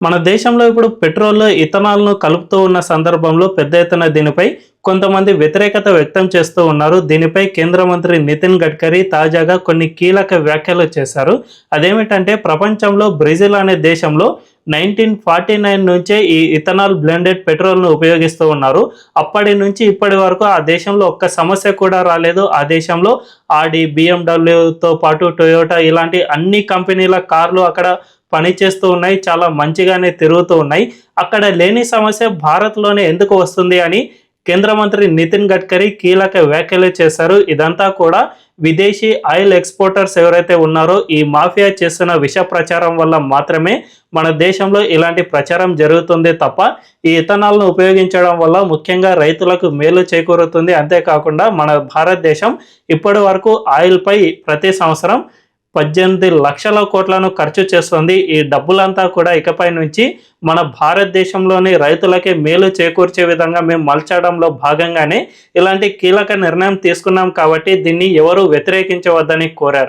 మన దేశంలో ఇప్పుడు పెట్రోల్లో ఇథనాల్‌ను కలుపుతూ ఉన్న సందర్భంలో పెద్ద ఎత్తున దీనిపై కొంతమంది వ్యతిరేకత వ్యక్తం చేస్తూ ఉన్నారు. దీనిపై కేంద్ర మంత్రి నితిన్ గడ్కరీ తాజాగా కొన్ని కీలక వ్యాఖ్యలు చేశారు. అదేమిటంటే ప్రపంచంలో బ్రెజిల్ అనే దేశంలో 1949 నుంచే ఈ ఇథనాల్ బ్లెండెడ్ పెట్రోల్‌ను ఉపయోగిస్తూ ఉన్నారు. అప్పటి నుంచి ఇప్పటి వరకు ఆ దేశంలో ఒక్క సమస్య కూడా రాలేదు. ఆ దేశంలో ఆడి, BMW పాటు టొయోటా ఇలాంటి అన్ని కంపెనీల కార్లు అక్కడ పనిచేస్తూ ఉన్నాయి. చాలా మంచిగానే తిరుగుతూ ఉన్నాయి. అక్కడ లేని సమస్య భారత్‌లోనే ఎందుకు వస్తుంది అని కేంద్ర మంత్రి నితిన్ గడ్కరీ కీలక వ్యాఖ్యలు చేశారు. ఇదంతా కూడా విదేశీ ఆయిల్ ఎక్స్‌పోర్టర్స్ ఎవరైతే ఉన్నారో ఈ మాఫియా చేస్తున్న విష ప్రచారం వల్ల మాత్రమే మన దేశంలో ఇలాంటి ప్రచారం జరుగుతుంది తప్ప ఈ ఇథనాల్‌ను ఉపయోగించడం వల్ల ముఖ్యంగా రైతులకు మేలు చేకూరుతుంది. అంతేకాకుండా మన భారతదేశం ఇప్పటి వరకు ఆయిల్‌పై ప్రతి సంవత్సరం 18 లక్షల కోట్లను ఖర్చు చేస్తుంది. ఈ డబ్బులంతా కూడా ఇకపై నుంచి మన భారతదేశంలోని రైతులకే మేలు చేకూర్చే విధంగా మేము మలచడంలో భాగంగానే ఇలాంటి కీలక నిర్ణయం తీసుకున్నాం కాబట్టి దీన్ని ఎవరు వ్యతిరేకించవద్దని కోరారు.